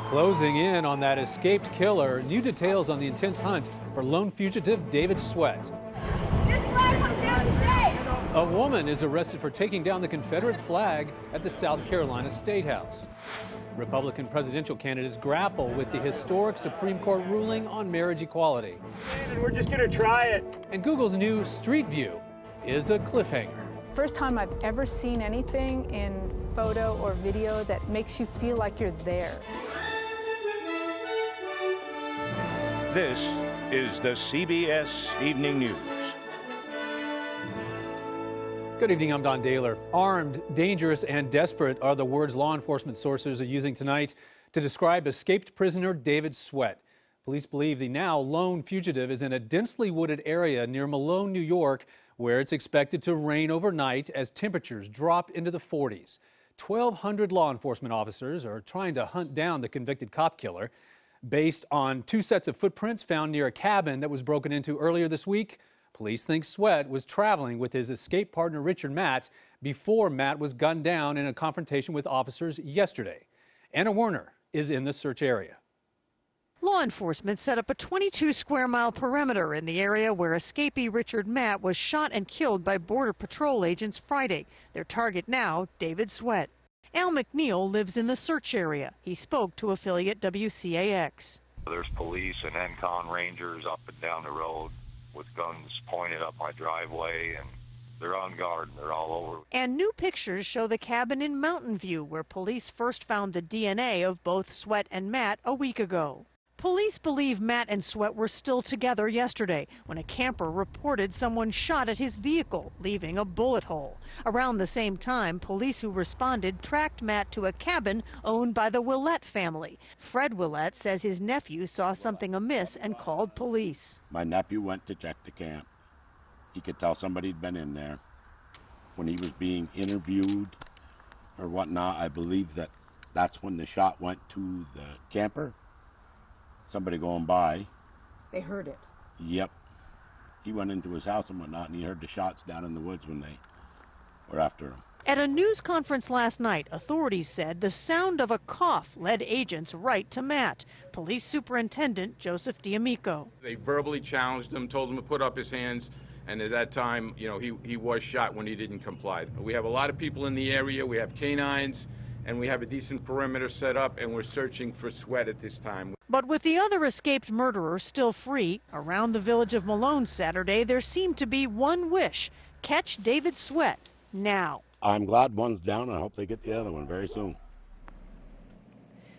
Closing in on that escaped killer, new details on the intense hunt for lone fugitive David Sweat. A woman is arrested for taking down the Confederate flag at the South Carolina State House. Republican presidential candidates grapple with the historic Supreme Court ruling on marriage equality. We're just going to try it. And Google's new Street View is a cliffhanger. First time I've ever seen anything in photo or video that makes you feel like you're there. This is the CBS Evening News. Good evening, I'm Don Dahler. Armed, dangerous, and desperate are the words law enforcement sources are using tonight to describe escaped prisoner David Sweat. Police believe the now lone fugitive is in a densely wooded area near Malone, New York, where it's expected to rain overnight as temperatures drop into the 40s. 1,200 law enforcement officers are trying to hunt down the convicted cop killer. Based on 2 sets of footprints found near a cabin that was broken into earlier this week, police think Sweat was traveling with his escape partner Richard Matt before Matt was gunned down in a confrontation with officers yesterday. Anna Werner is in the search area. Law enforcement set up a 22-square-mile perimeter in the area where escapee Richard Matt was shot and killed by Border Patrol agents Friday. Their target now, David Sweat. Al McNeil lives in the search area. He spoke to affiliate WCAX. There's police and ENCON rangers up and down the road with guns pointed up my driveway, and they're on guard and they're all over. And new pictures show the cabin in Mountain View where police first found the DNA of both Sweat and Matt a week ago. Police believe Matt and Sweat were still together yesterday when a camper reported someone shot at his vehicle, leaving a bullet hole. Around the same time, police who responded tracked Matt to a cabin owned by the Willett family. Fred Willett says his nephew saw something amiss and called police. My nephew went to check the camp. He could tell somebody had been in there. When he was being interviewed or whatnot, I believe that's when the shot went to the camper. Somebody going by. They heard it. Yep. He went into his house and whatnot, and he heard the shots down in the woods when they were after him. At a news conference last night, authorities said the sound of a cough led agents right to Matt. Police Superintendent Joseph D'Amico. They verbally challenged him, told him to put up his hands, and at that time, he was shot when he didn't comply. We have a lot of people in the area. We have canines, and we have a decent perimeter set up, and we're searching for Sweat at this time. But with the other escaped murderer still free, around the village of Malone Saturday, there seemed to be one wish: catch David Sweat now. I'm glad one's down. I hope they get the other one very soon.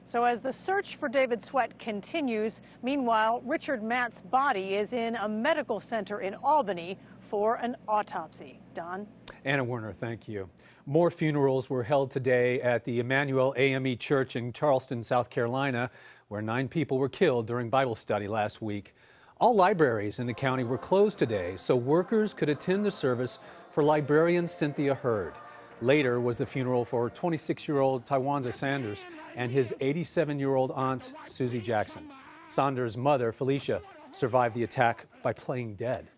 So as the search for David Sweat continues, meanwhile, Richard Matt's body is in a medical center in Albany for an autopsy. Don? Anna Werner, thank you. More funerals were held today at the Emmanuel AME Church in Charleston, South Carolina, where 9 people were killed during Bible study last week. All libraries in the county were closed today so workers could attend the service for librarian Cynthia Hurd. Later was the funeral for 26-year-old Tywanza Sanders and his 87-year-old aunt, Susie Jackson. Sanders' mother, Felicia, survived the attack by playing dead.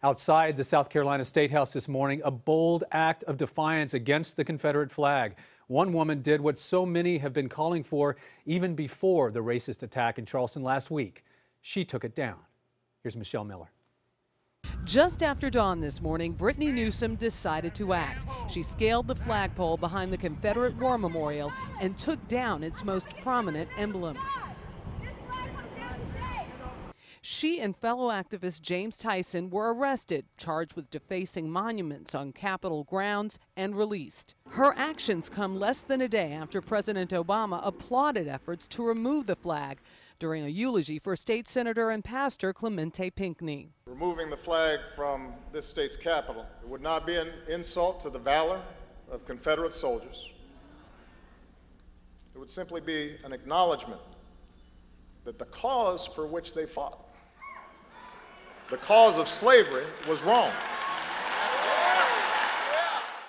Outside the South Carolina State House this morning, a bold act of defiance against the Confederate flag. One woman did what so many have been calling for even before the racist attack in Charleston last week. She took it down. Here's Michelle Miller. Just after dawn this morning, Brittany Newsom decided to act. She scaled the flagpole behind the Confederate War Memorial and took down its most prominent emblem. She and fellow activist James Tyson were arrested, charged with defacing monuments on Capitol grounds, and released. Her actions come less than a day after President Obama applauded efforts to remove the flag during a eulogy for state senator and pastor Clemente Pinckney. Removing the flag from this state's capital would not be an insult to the valor of Confederate soldiers. It would simply be an acknowledgement that the cause for which they fought, the cause of slavery, was wrong.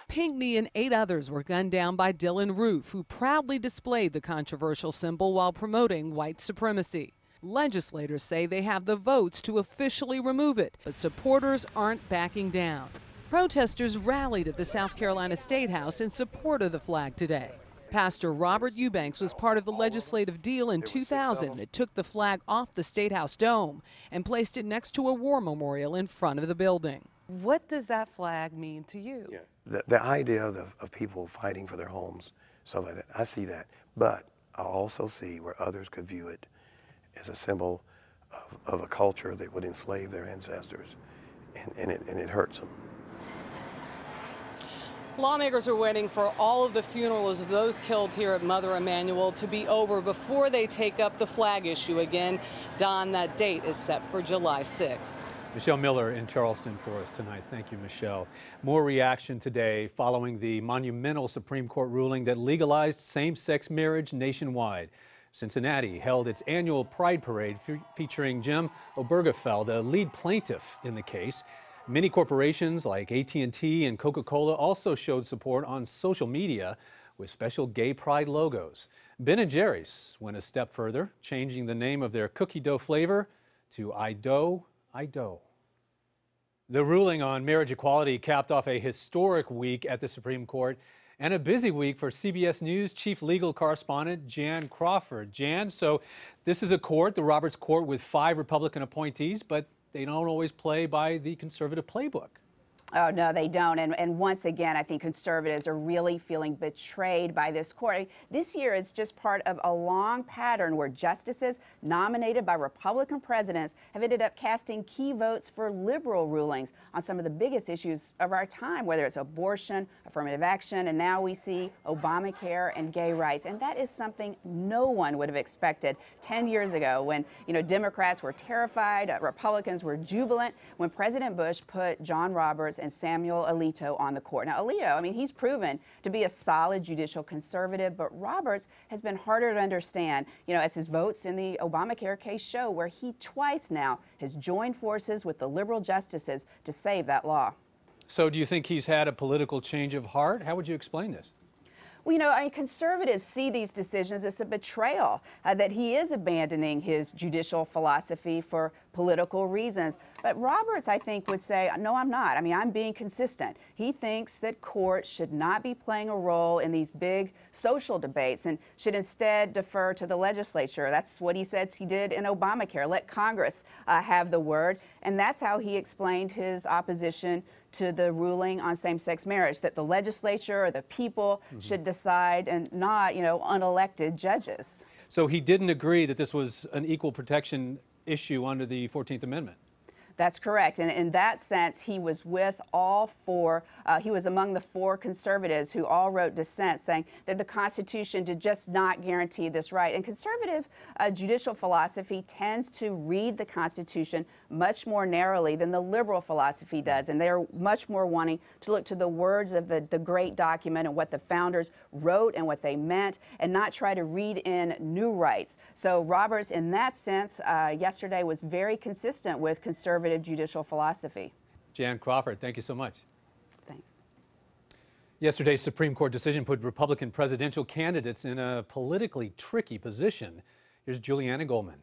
Pinckney and 8 others were gunned down by Dylan Roof, who proudly displayed the controversial symbol while promoting white supremacy. Legislators say they have the votes to officially remove it, but supporters aren't backing down. Protesters rallied at the South Carolina State House in support of the flag today. Pastor Robert Eubanks was part of the legislative deal in 2000 that took the flag off the State House dome and placed it next to a war memorial in front of the building. What does that flag mean to you? Yeah. The idea of people fighting for their homes, stuff like that, I see that. But I also see where others could view it as a symbol of a culture that would enslave their ancestors, and it hurts them. Lawmakers are waiting for all of the funerals of those killed here at Mother Emanuel to be over before they take up the flag issue again. Don, that date is set for July 6th. Michelle Miller in Charleston for us tonight. Thank you, Michelle. More reaction today following the monumental Supreme Court ruling that legalized same-sex marriage nationwide. Cincinnati held its annual Pride Parade featuring Jim Obergefell, the lead plaintiff in the case. Many corporations like AT&T and Coca-Cola also showed support on social media with special gay pride logos. Ben & Jerry's went a step further, changing the name of their cookie dough flavor to I Dough. The ruling on marriage equality capped off a historic week at the Supreme Court and a busy week for CBS News chief legal correspondent Jan Crawford. Jan, so this is a court, the Roberts Court, with 5 Republican appointees, but they don't always play by the conservative playbook. Oh, no, they don't. And once again, I think conservatives are really feeling betrayed by this court. This year is just part of a long pattern where justices nominated by Republican presidents have ended up casting key votes for liberal rulings on some of the biggest issues of our time, whether it's abortion, affirmative action, and now we see Obamacare and gay rights. And that is something no one would have expected 10 years ago when, Democrats were terrified, Republicans were jubilant when President Bush put John Roberts and Samuel Alito on the court. Now, Alito, he's proven to be a solid judicial conservative, but Roberts has been harder to understand, as his votes in the Obamacare case show, where he twice now has joined forces with the liberal justices to save that law. So do you think he's had a political change of heart? How would you explain this? Well, conservatives see these decisions as a betrayal, that he is abandoning his judicial philosophy for political reasons. But Roberts, I think, would say, no, I'm not. I'm being consistent. He thinks that courts should not be playing a role in these big social debates and should instead defer to the legislature. That's what he says he did in Obamacare. Let Congress have the word. And that's how he explained his opposition to the ruling on same-sex marriage, that the legislature or the people should decide and not, unelected judges. So he didn't agree that this was an equal protection issue under the 14th Amendment. That's correct. And in that sense, he was with all 4. He was among the 4 conservatives who all wrote dissent saying that the Constitution did just not guarantee this right. And conservative judicial philosophy tends to read the Constitution much more narrowly than the liberal philosophy does. And they're much more wanting to look to the words of the great document and what the founders wrote and what they meant and not try to read in new rights. So Roberts, in that sense, yesterday was very consistent with conservative judicial philosophy. Jan Crawford, thank you so much. Thanks. Yesterday's Supreme Court decision put Republican presidential candidates in a politically tricky position. Here's Juliana Goldman.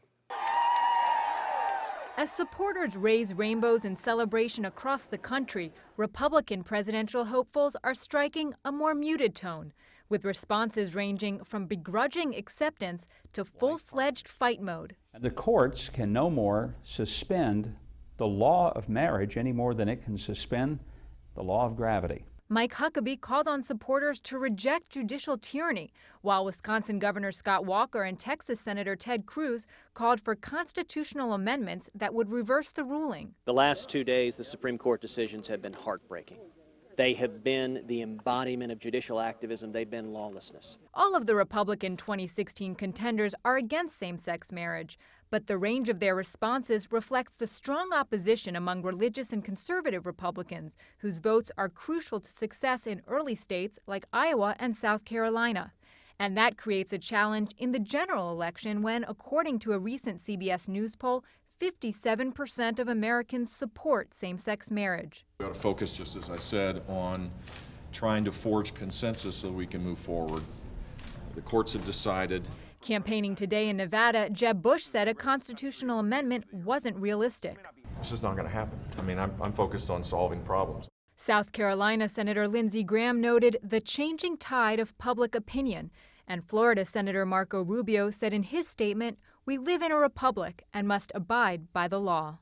As supporters raise rainbows in celebration across the country, Republican presidential hopefuls are striking a more muted tone, with responses ranging from begrudging acceptance to full-fledged fight mode. The courts can no more suspend the law of marriage any more than it can suspend the law of gravity. Mike Huckabee called on supporters to reject judicial tyranny, while Wisconsin Governor Scott Walker and Texas Senator Ted Cruz called for constitutional amendments that would reverse the ruling. The last 2 days, the Supreme Court decisions have been heartbreaking. They have been the embodiment of judicial activism. They've been lawlessness. All of the Republican 2016 contenders are against same-sex marriage, but the range of their responses reflects the strong opposition among religious and conservative Republicans, whose votes are crucial to success in early states like Iowa and South Carolina. And that creates a challenge in the general election when, according to a recent CBS News poll, 57% of Americans support same-sex marriage. We ought to focus, just as I said, on trying to forge consensus so we can move forward. The courts have decided. Campaigning today in Nevada, Jeb Bush said a constitutional amendment wasn't realistic. It's just not going to happen. I'm focused on solving problems. South Carolina Senator Lindsey Graham noted the changing tide of public opinion, and Florida Senator Marco Rubio said in his statement, "We live in a republic and must abide by the law."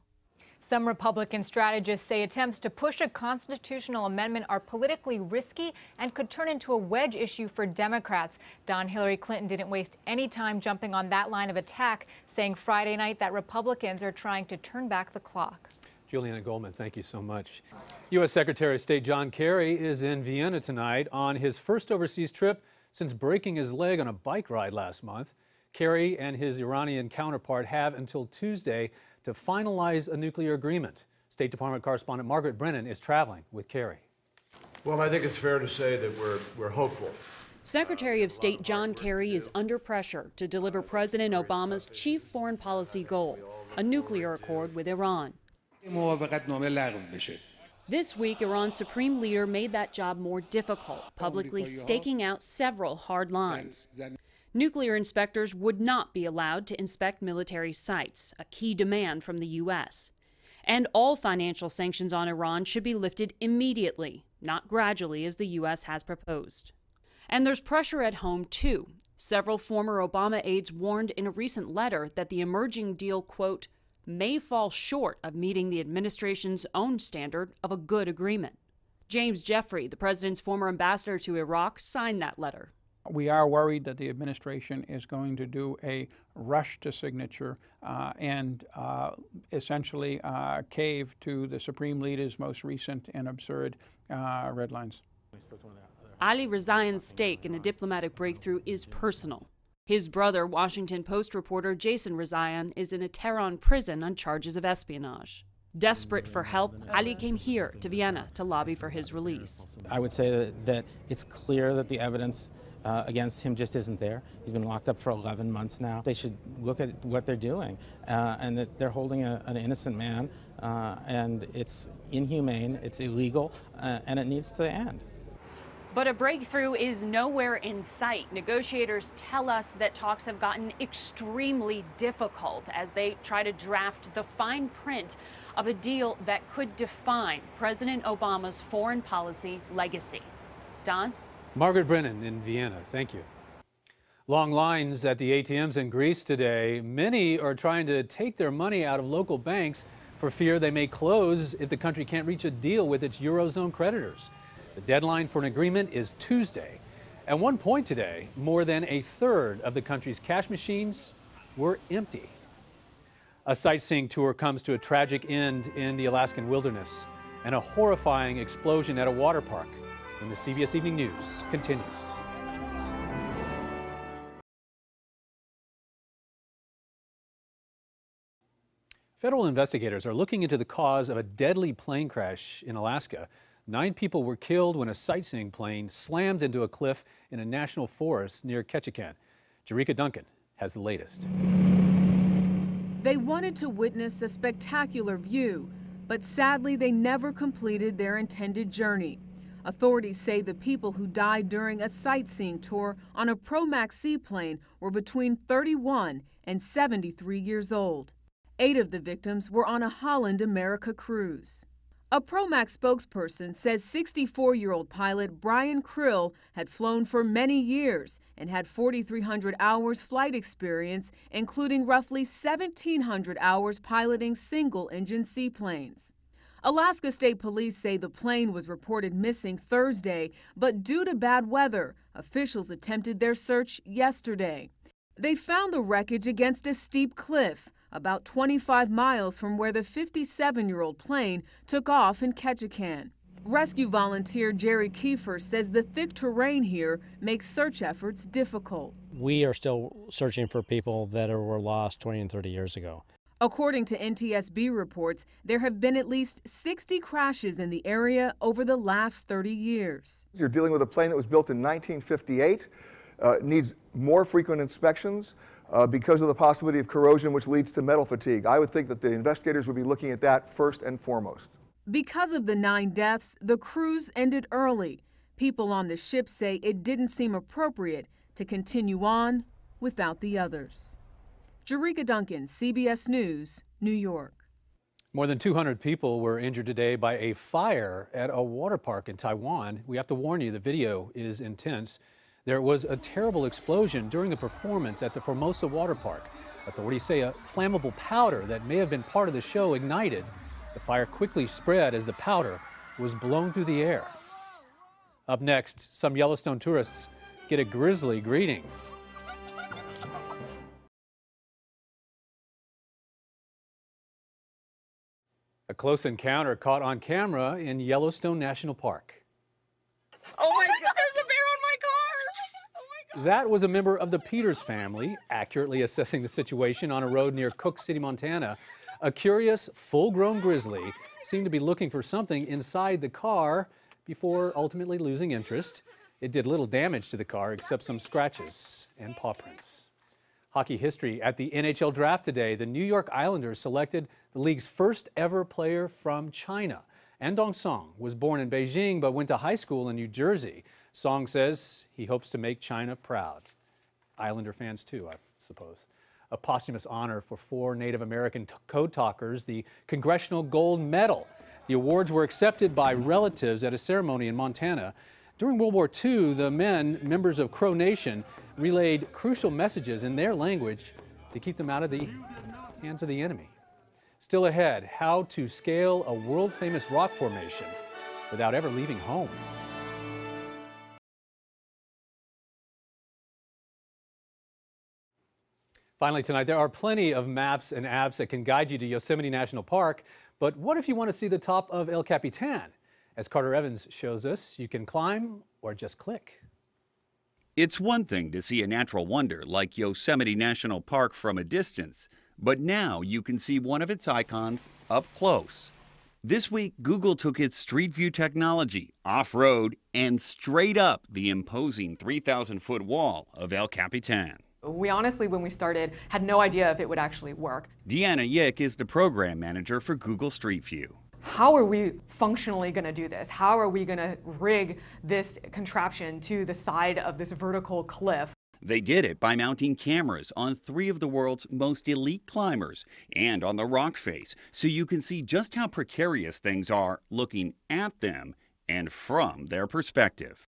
Some Republican strategists say attempts to push a constitutional amendment are politically risky and could turn into a wedge issue for Democrats. Hillary Clinton didn't waste any time jumping on that line of attack, saying Friday night that Republicans are trying to turn back the clock. Juliana Goldman, thank you so much. U.S. Secretary of State John Kerry is in Vienna tonight on his first overseas trip since breaking his leg on a bike ride last month. Kerry and his Iranian counterpart have until Tuesday to finalize a nuclear agreement. State Department correspondent Margaret Brennan is traveling with Kerry. Well, I think it's fair to say that we're hopeful. Secretary of State John Kerry is under pressure to deliver President Obama's chief foreign policy goal, a nuclear accord with Iran. This week, Iran's supreme leader made that job more difficult, publicly staking out several hard lines. Nuclear inspectors would not be allowed to inspect military sites, a key demand from the U.S. And all financial sanctions on Iran should be lifted immediately, not gradually as the U.S. has proposed. And there's pressure at home, too. Several former Obama aides warned in a recent letter that the emerging deal, quote, may fall short of meeting the administration's own standard of a good agreement. James Jeffrey, the president's former ambassador to Iraq, signed that letter. We are worried that the administration is going to do a rush to signature and essentially cave to the Supreme Leader's most recent and absurd red lines. Ali Rezaian's stake in a diplomatic breakthrough is personal. His brother, Washington Post reporter Jason Rezaian, is in a Tehran prison on charges of espionage. Desperate for help, Ali came here to Vienna to lobby for his release. I would say that it's clear that the evidence against him just isn't there. He's been locked up for 11 months now. They should look at what they're doing and that they're holding an innocent man and it's inhumane, it's illegal, and it needs to end. But a breakthrough is nowhere in sight. Negotiators tell us that talks have gotten extremely difficult as they try to draft the fine print of a deal that could define President Obama's foreign policy legacy. Don? Margaret Brennan in Vienna, thank you. Long lines at the ATMs in Greece today. Many are trying to take their money out of local banks for fear they may close if the country can't reach a deal with its Eurozone creditors. The deadline for an agreement is Tuesday. At one point today, more than a third of the country's cash machines were empty. A sightseeing tour comes to a tragic end in the Alaskan wilderness and a horrifying explosion at a water park when the CBS Evening News continues. Federal investigators are looking into the cause of a deadly plane crash in Alaska. 9 people were killed when a sightseeing plane slammed into a cliff in a national forest near Ketchikan. Jerika Duncan has the latest. They wanted to witness a spectacular view, but sadly they never completed their intended journey. Authorities say the people who died during a sightseeing tour on a Pro-Max seaplane were between 31 and 73 years old. 8 of the victims were on a Holland America cruise. A Pro-Max spokesperson says 64-year-old pilot Brian Krill had flown for many years and had 4,300 hours flight experience, including roughly 1,700 hours piloting single-engine seaplanes. Alaska State Police say the plane was reported missing Thursday, but due to bad weather, officials attempted their search yesterday. They found the wreckage against a steep cliff, about 25 miles from where the 57-year-old plane took off in Ketchikan. Rescue volunteer Jerry Kiefer says the thick terrain here makes search efforts difficult. We are still searching for people that were lost 20 and 30 years ago. According to NTSB reports, there have been at least 60 crashes in the area over the last 30 years. You're dealing with a plane that was built in 1958, needs more frequent inspections because of the possibility of corrosion, which leads to metal fatigue. I would think that the investigators would be looking at that first and foremost. Because of the 9 deaths, the cruise ended early. People on the ship say it didn't seem appropriate to continue on without the others. Jerika Duncan, CBS News, New York. More than 200 people were injured today by a fire at a water park in Taiwan. We have to warn you, the video is intense. There was a terrible explosion during a performance at the Formosa water park. Authorities say a flammable powder that may have been part of the show ignited. The fire quickly spread as the powder was blown through the air. Up next, some Yellowstone tourists get a grizzly greeting. A close encounter caught on camera in Yellowstone National Park. Oh my God, there's a bear on my car! Oh my God. That was a member of the Peters family, accurately assessing the situation on a road near Cook City, Montana. A curious, full-grown grizzly seemed to be looking for something inside the car before ultimately losing interest. It did little damage to the car except some scratches and paw prints. Hockey history at the NHL draft today. The New York Islanders selected the league's first ever player from China. Andong Song was born in Beijing but went to high school in New Jersey. Song says he hopes to make China proud. Islander fans too, I suppose. A posthumous honor for 4 Native American code talkers, the Congressional Gold Medal. The awards were accepted by relatives at a ceremony in Montana. During World War II, the men, members of Crow Nation, relayed crucial messages in their language to keep them out of the hands of the enemy. Still ahead, how to scale a world-famous rock formation without ever leaving home. Finally tonight, there are plenty of maps and apps that can guide you to Yosemite National Park, but what if you want to see the top of El Capitan? As Carter Evans shows us, you can climb or just click. It's one thing to see a natural wonder like Yosemite National Park from a distance, but now you can see one of its icons up close. This week, Google took its Street View technology off-road and straight up the imposing 3,000-foot wall of El Capitan. We honestly, when we started, had no idea if it would actually work. Deanna Yick is the program manager for Google Street View. How are we functionally going to do this? How are we going to rig this contraption to the side of this vertical cliff? They did it by mounting cameras on 3 of the world's most elite climbers and on the rock face, so you can see just how precarious things are looking at them and from their perspective.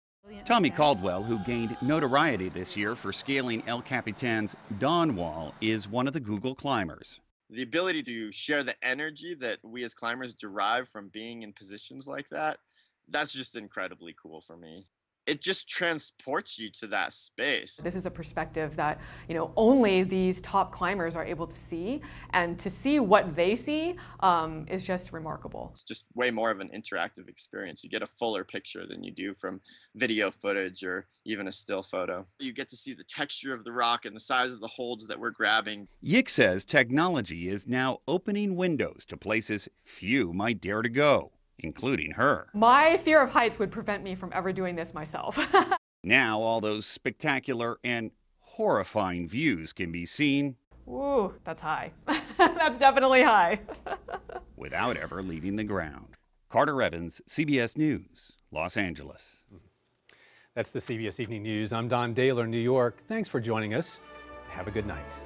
Tommy Caldwell, who gained notoriety this year for scaling El Capitan's Dawn Wall, is one of the Google climbers. The ability to share the energy that we as climbers derive from being in positions like that, that's just incredibly cool for me. It just transports you to that space. This is a perspective that, only these top climbers are able to see, and to see what they see is just remarkable. It's just way more of an interactive experience. You get a fuller picture than you do from video footage or even a still photo. You get to see the texture of the rock and the size of the holds that we're grabbing. Yick says technology is now opening windows to places few might dare to go, including her. My fear of heights would prevent me from ever doing this myself. Now all those spectacular and horrifying views can be seen. Ooh, that's high. That's definitely high. Without ever leaving the ground. Carter Evans, CBS News, Los Angeles. That's the CBS Evening News. I'm Don Daler, New York. Thanks for joining us. Have a good night.